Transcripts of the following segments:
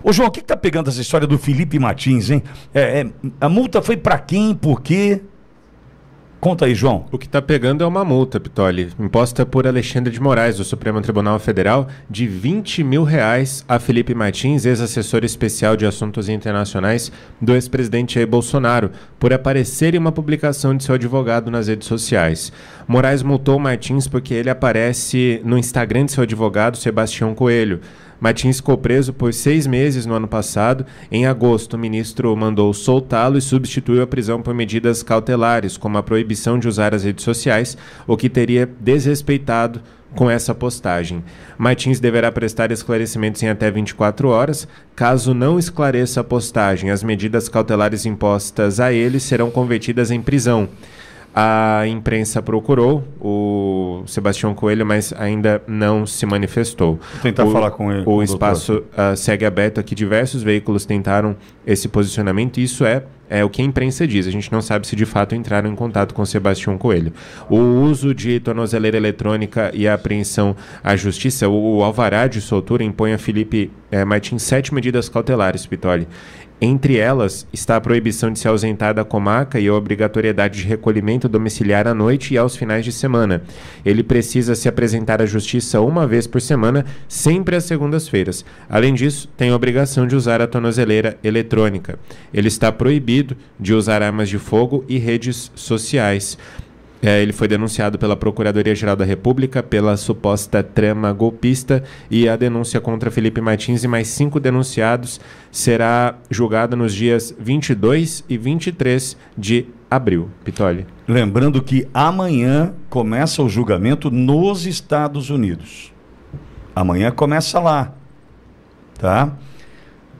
Ô, João, o que tá pegando essa história do Felipe Martins, hein? A multa foi para quem, por quê? Conta aí, João. O que está pegando é uma multa, Pitoli, imposta por Alexandre de Moraes, do Supremo Tribunal Federal, de R$20 mil a Felipe Martins, ex-assessor especial de assuntos internacionais do ex-presidente Jair Bolsonaro, por aparecer em uma publicação de seu advogado nas redes sociais. Moraes multou Martins porque ele aparece no Instagram de seu advogado, Sebastião Coelho. Martins ficou preso por 6 meses no ano passado. Em agosto, o ministro mandou soltá-lo e substituiu a prisão por medidas cautelares, como a proibição de usar as redes sociais, o que teria desrespeitado com essa postagem. Martins deverá prestar esclarecimentos em até 24 horas. Caso não esclareça a postagem, as medidas cautelares impostas a ele serão convertidas em prisão. A imprensa procurou o Sebastião Coelho, mas ainda não se manifestou. Vou tentar falar com ele. O espaço segue aberto aqui. Diversos veículos tentaram esse posicionamento e isso é o que a imprensa diz. A gente não sabe se de fato entraram em contato com Sebastião Coelho. O uso de tornozeleira eletrônica e a apreensão à justiça, o alvará de soltura impõe a Felipe Martins 7 medidas cautelares, Pitoli. Entre elas está a proibição de se ausentar da comarca e a obrigatoriedade de recolhimento domiciliar à noite e aos finais de semana. Ele precisa se apresentar à justiça uma vez por semana, sempre às segundas-feiras. Além disso, tem a obrigação de usar a tornozeleira eletrônica. Ele está proibido de usar armas de fogo e redes sociais. Ele foi denunciado pela Procuradoria-Geral da República pela suposta trama golpista e a denúncia contra Felipe Martins e mais 5 denunciados será julgada nos dias 22 e 23 de abril. Pitoli. Lembrando que amanhã começa o julgamento nos Estados Unidos. Amanhã começa lá, tá?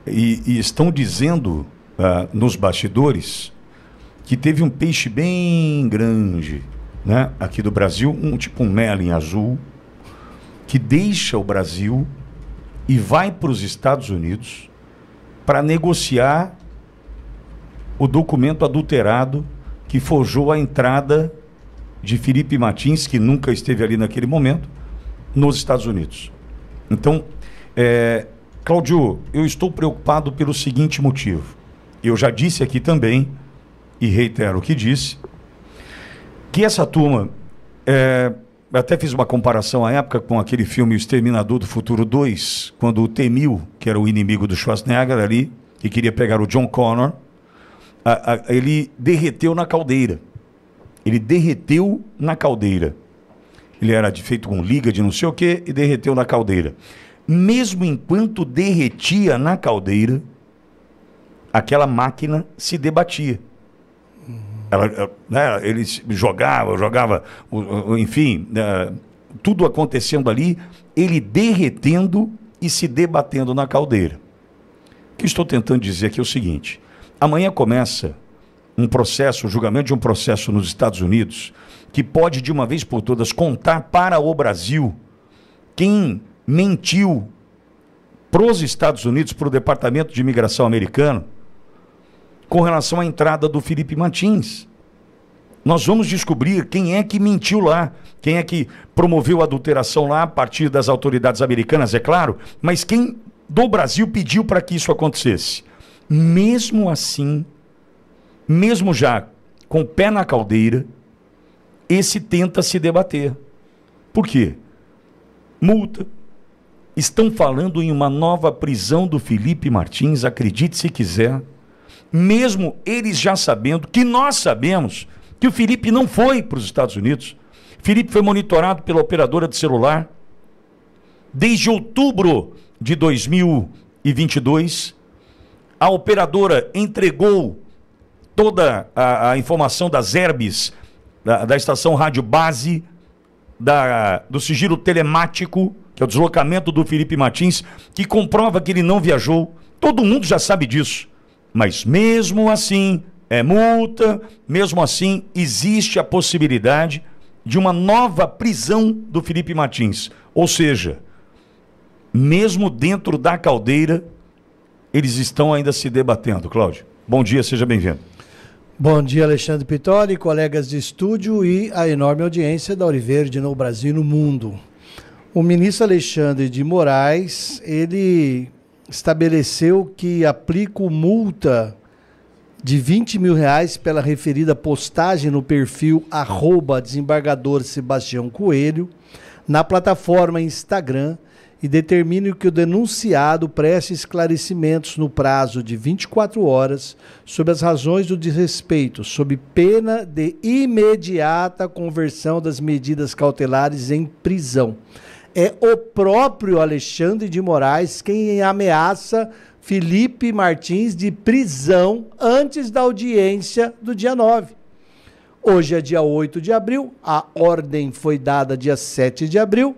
E estão dizendo nos bastidores que teve um peixe bem grande, né, aqui do Brasil, tipo um Merlin azul, que deixa o Brasil e vai para os Estados Unidos para negociar o documento adulterado que forjou a entrada de Felipe Martins, que nunca esteve ali naquele momento, nos Estados Unidos. Então, Cláudio, eu estou preocupado pelo seguinte motivo. Eu já disse aqui também, e reitero o que disse, que essa turma, até fiz uma comparação à época com aquele filme O Exterminador do Futuro 2, quando o T-1000, que era o inimigo do Schwarzenegger ali, que queria pegar o John Connor, ele derreteu na caldeira. Ele derreteu na caldeira. Ele era feito com liga de não sei o quê e derreteu na caldeira. Mesmo enquanto derretia na caldeira, aquela máquina se debatia. Ele jogava, enfim, tudo acontecendo ali, ele derretendo e se debatendo na caldeira. O que estou tentando dizer aqui é o seguinte: amanhã começa um processo, o julgamento de um processo nos Estados Unidos, que pode de uma vez por todas contar para o Brasil quem mentiu para os Estados Unidos, para o Departamento de Imigração americano, com relação à entrada do Felipe Martins. Nós vamos descobrir quem é que mentiu lá, quem é que promoveu a adulteração lá a partir das autoridades americanas, é claro, mas quem do Brasil pediu para que isso acontecesse. Mesmo assim, mesmo já com o pé na caldeira, esse tenta se debater. Por quê? Multa. Estão falando em uma nova prisão do Felipe Martins, acredite se quiser, mesmo eles já sabendo, que nós sabemos, que o Felipe não foi para os Estados Unidos. Felipe foi monitorado pela operadora de celular desde outubro de 2022. A operadora entregou toda a informação das herbes, da estação rádio base, do sigilo telemático, que é o deslocamento do Felipe Martins, que comprova que ele não viajou. Todo mundo já sabe disso. Mas mesmo assim, é multa, mesmo assim, existe a possibilidade de uma nova prisão do Felipe Martins. Ou seja, mesmo dentro da caldeira, eles estão ainda se debatendo. Cláudio, bom dia, seja bem-vindo. Bom dia, Alexandre Pitoli, colegas de estúdio e a enorme audiência da Auriverde no Brasil e no mundo. O ministro Alexandre de Moraes, ele estabeleceu que aplica multa de R$20 mil pela referida postagem no perfil @desembargador Sebastião Coelho na plataforma Instagram e determine que o denunciado preste esclarecimentos no prazo de 24 horas sobre as razões do desrespeito, sob pena de imediata conversão das medidas cautelares em prisão. É o próprio Alexandre de Moraes quem ameaça Felipe Martins de prisão antes da audiência do dia 9. Hoje é dia 8 de abril, a ordem foi dada dia 7 de abril,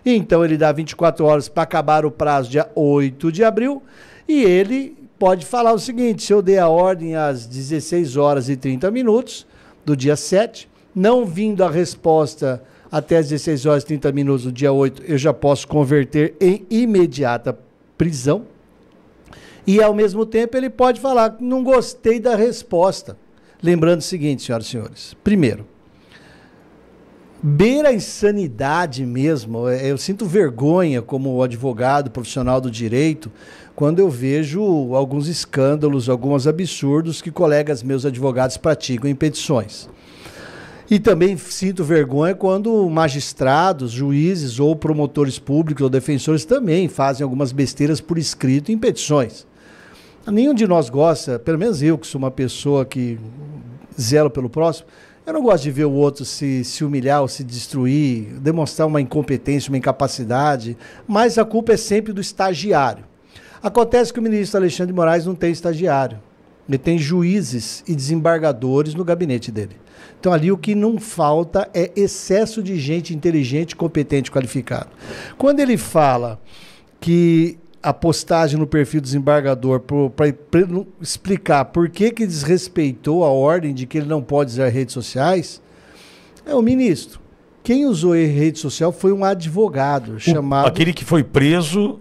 então ele dá 24 horas para acabar o prazo dia 8 de abril, e ele pode falar o seguinte: se eu dei a ordem às 16 horas e 30 minutos do dia 7, não vindo a resposta até às 16 horas e 30 minutos do dia 8, eu já posso converter em imediata prisão. E, ao mesmo tempo, ele pode falar que não gostei da resposta. Lembrando o seguinte, senhoras e senhores. Primeiro, beira a insanidade mesmo. Eu sinto vergonha como advogado profissional do direito quando eu vejo alguns escândalos, alguns absurdos que colegas meus advogados praticam em petições. E também sinto vergonha quando magistrados, juízes ou promotores públicos ou defensores também fazem algumas besteiras por escrito em petições. Nenhum de nós gosta, pelo menos eu que sou uma pessoa que zelo pelo próximo, eu não gosto de ver o outro se humilhar ou se destruir, demonstrar uma incompetência, uma incapacidade, mas a culpa é sempre do estagiário. Acontece que o ministro Alexandre de Moraes não tem estagiário, ele tem juízes e desembargadores no gabinete dele. Então ali o que não falta é excesso de gente inteligente, competente, qualificada. Quando ele fala que a postagem no perfil do desembargador para explicar por que desrespeitou a ordem de que ele não pode usar redes sociais, é o ministro. Quem usou a rede social foi um advogado chamado... Aquele que foi preso...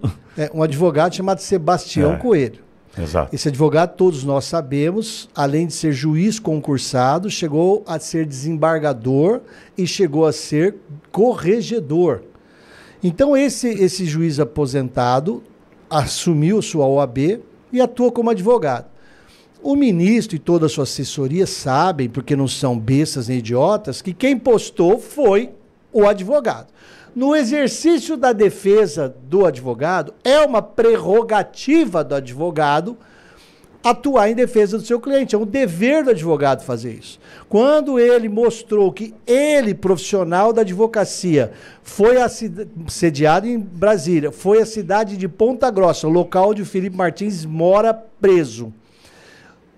um advogado chamado Sebastião Coelho. Exato. Esse advogado, todos nós sabemos, além de ser juiz concursado, chegou a ser desembargador e chegou a ser corregedor. Então esse juiz aposentado assumiu sua OAB e atua como advogado. O ministro e toda a sua assessoria sabem, porque não são bestas nem idiotas, que quem postou foi o advogado. No exercício da defesa do advogado, é uma prerrogativa do advogado atuar em defesa do seu cliente. É um dever do advogado fazer isso. Quando ele mostrou que ele, profissional da advocacia, foi sediado em Brasília, foi à cidade de Ponta Grossa, o local onde o Felipe Martins mora preso,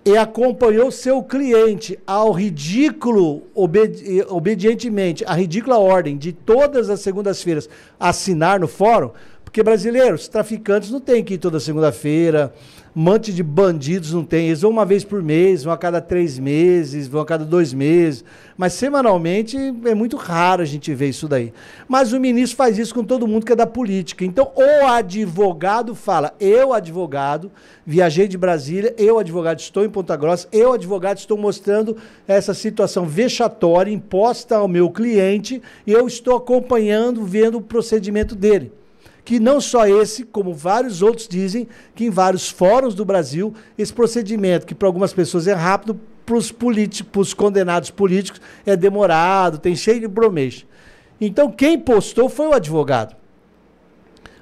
e acompanhou seu cliente ao ridículo, obedientemente, à ridícula ordem de todas as segundas-feiras assinar no fórum, porque brasileiros, traficantes não têm que ir toda segunda-feira, um monte de bandidos não tem, eles vão uma vez por mês, vão a cada 3 meses, vão a cada 2 meses, mas semanalmente é muito raro a gente ver isso daí. Mas o ministro faz isso com todo mundo que é da política. Então o advogado fala: eu advogado, viajei de Brasília, eu advogado estou em Ponta Grossa, eu advogado estou mostrando essa situação vexatória imposta ao meu cliente e eu estou acompanhando, vendo o procedimento dele. Que não só esse, como vários outros dizem, que em vários fóruns do Brasil, esse procedimento, que para algumas pessoas é rápido, para os políticos, para os condenados políticos, é demorado, tem cheio de bromês. Então, quem postou foi o advogado.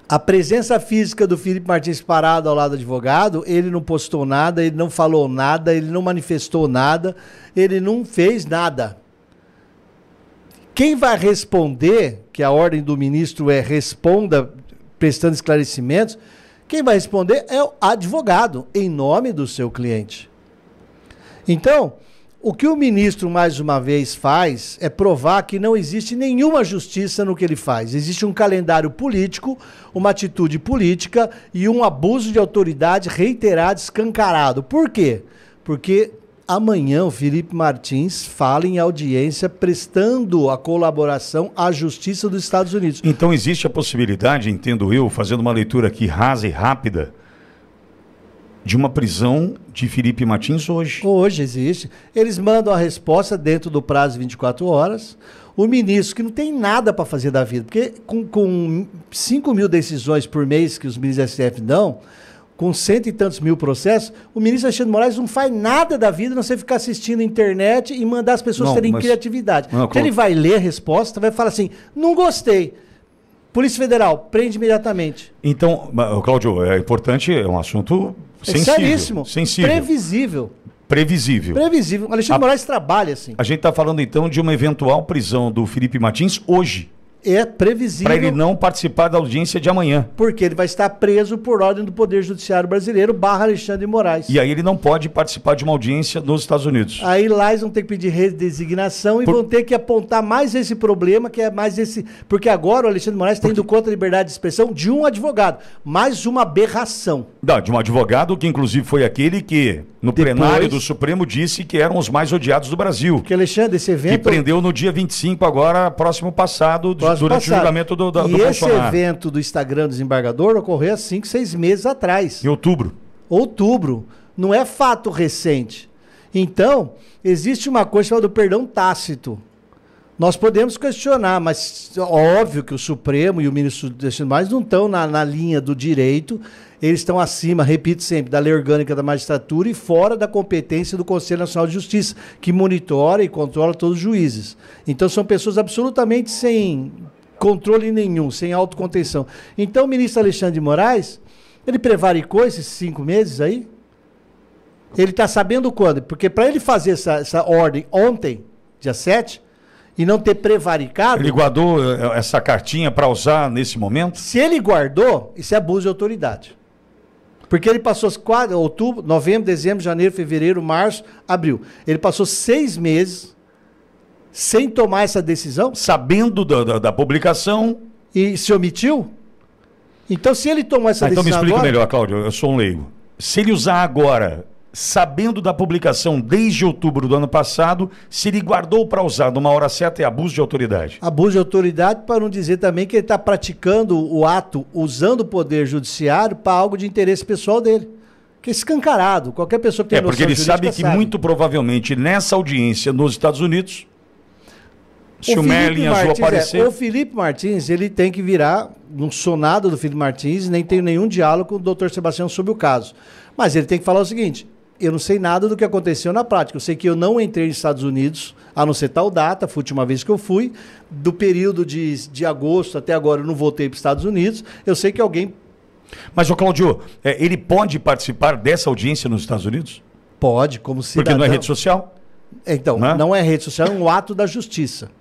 A presença física do Felipe Martins parado ao lado do advogado, ele não postou nada, ele não falou nada, ele não manifestou nada, ele não fez nada. Quem vai responder, que a ordem do ministro é responda prestando esclarecimentos, quem vai responder é o advogado, em nome do seu cliente. Então, o que o ministro, mais uma vez, faz é provar que não existe nenhuma justiça no que ele faz. Existe um calendário político, uma atitude política e um abuso de autoridade reiterado, escancarado. Por quê? Porque amanhã o Felipe Martins fala em audiência prestando a colaboração à Justiça dos Estados Unidos. Então existe a possibilidade, entendo eu, fazendo uma leitura aqui rasa e rápida, de uma prisão de Felipe Martins hoje. Hoje existe. Eles mandam a resposta dentro do prazo de 24 horas. o ministro, que não tem nada para fazer da vida, porque com 5 mil decisões por mês que os ministros da STF dão, com 100 e tantos mil processos, o ministro Alexandre de Moraes não faz nada da vida, não sei ficar assistindo a internet e mandar as pessoas terem criatividade. Porque ele vai ler a resposta, vai falar assim, não gostei. Polícia Federal, prende imediatamente. Então, Cláudio, é importante, é um assunto sensível. Seríssimo. Sensível. Previsível. Previsível. Previsível. Alexandre de Moraes trabalha assim. A gente está falando, então, de uma eventual prisão do Felipe Martins hoje. É previsível. Para ele não participar da audiência de amanhã. Porque ele vai estar preso por ordem do Poder Judiciário Brasileiro, / Alexandre de Moraes. E aí ele não pode participar de uma audiência nos Estados Unidos. Aí lá eles vão ter que pedir redesignação e vão ter que apontar mais esse problema, que é mais esse... Porque agora o Alexandre de Moraes está indo contra a liberdade de expressão de um advogado. Mais uma aberração. Não, de um advogado que inclusive foi aquele que, no plenário do Supremo, disse que eram os mais odiados do Brasil. Porque, Alexandre, esse evento... Que prendeu no dia 25 agora, próximo passado, durante o julgamento do Bolsonaro. E esse evento do Instagram do desembargador ocorreu há 5, 6 meses atrás. Em outubro. Outubro. Não é fato recente. Então, existe uma coisa chamada perdão tácito. Nós podemos questionar, mas óbvio que o Supremo e o ministro Alexandre de Moraes não estão na linha do direito, eles estão acima, repito sempre, da lei orgânica da magistratura e fora da competência do Conselho Nacional de Justiça, que monitora e controla todos os juízes. Então são pessoas absolutamente sem controle nenhum, sem autocontenção. Então o ministro Alexandre de Moraes, ele prevaricou esses 5 meses aí? Ele está sabendo quando? Porque para ele fazer essa ordem ontem, dia 7, e não ter prevaricado... Ele guardou essa cartinha para usar nesse momento? Se ele guardou, isso é abuso de autoridade. Porque ele passou outubro, novembro, dezembro, janeiro, fevereiro, março, abril. Ele passou 6 meses sem tomar essa decisão. Sabendo da publicação. E se omitiu? Então, se ele tomou essa decisão então me explica agora... melhor, Cláudio, eu sou um leigo. Se ele usar agora, sabendo da publicação desde outubro do ano passado, se ele guardou para usar numa hora certa, é abuso de autoridade. Abuso de autoridade, para não dizer também que ele está praticando o ato, usando o poder judiciário para algo de interesse pessoal dele. Que é escancarado. Qualquer pessoa que tem noção porque ele sabe que muito provavelmente nessa audiência nos Estados Unidos, se o Merlin azul aparecer... O Felipe Martins, ele tem que virar, não sou nada do Felipe Martins, nem tenho nenhum diálogo com o doutor Sebastião sobre o caso. Mas ele tem que falar o seguinte, eu não sei nada do que aconteceu na prática, eu sei que eu não entrei nos Estados Unidos, a não ser tal data, foi a última vez que eu fui, do período de agosto até agora eu não voltei para os Estados Unidos, eu sei que alguém... Mas, ô Cláudio, ele pode participar dessa audiência nos Estados Unidos? Pode, como cidadão. Porque não é rede social? Então, não é rede social, é um ato da justiça.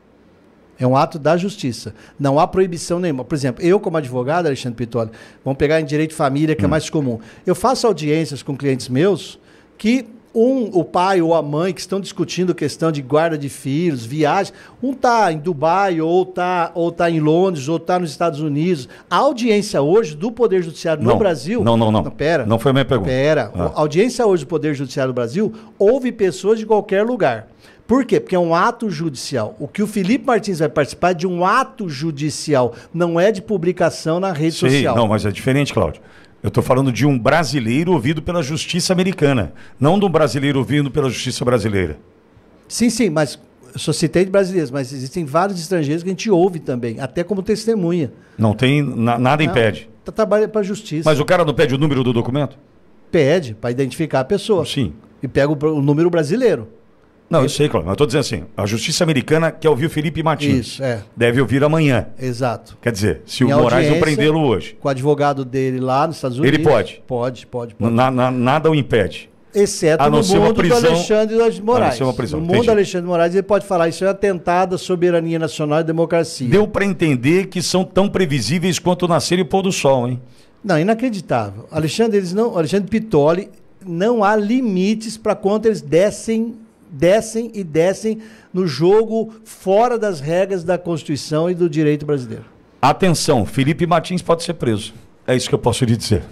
É um ato da justiça. Não há proibição nenhuma. Por exemplo, eu como advogado, Alexandre Pitoli, vamos pegar em direito de família, que é mais comum. Eu faço audiências com clientes meus que o pai ou a mãe que estão discutindo questão de guarda de filhos, viagem, um está em Dubai, ou tá em Londres, ou está nos Estados Unidos. A audiência hoje do Poder Judiciário no Brasil... Não. Pera. Não foi a minha pergunta. Pera. A audiência hoje do Poder Judiciário do Brasil, houve pessoas de qualquer lugar. Por quê? Porque é um ato judicial. O que o Felipe Martins vai participar é de um ato judicial, não é de publicação na rede social. Não, mas é diferente, Cláudio. Eu estou falando de um brasileiro ouvido pela justiça americana, não de um brasileiro ouvido pela justiça brasileira. Sim, mas eu só citei de brasileiros, mas existem vários estrangeiros que a gente ouve também, até como testemunha. Não tem, nada impede. Está trabalhando para a justiça. Mas o cara não pede o número do documento? Pede, para identificar a pessoa. Sim. E pega o número brasileiro. Não, eu sei, Cláudio, mas eu estou dizendo assim, a justiça americana quer ouvir o Felipe Martins. Isso, é. Deve ouvir amanhã. Exato. Quer dizer, se o Moraes não prendê-lo hoje. Com o advogado dele lá nos Estados Unidos. Ele pode? Pode. Nada o impede. Exceto no mundo do Alexandre de Moraes. No mundo do Alexandre de Moraes ele pode falar, isso é atentado à soberania nacional e democracia. Deu para entender que são tão previsíveis quanto o nascer e o pôr do sol, hein? Não, Inacreditável. Alexandre Pitoli, não há limites para quanto eles descem no jogo fora das regras da Constituição e do direito brasileiro. Atenção, Felipe Martins pode ser preso. É isso que eu posso lhe dizer.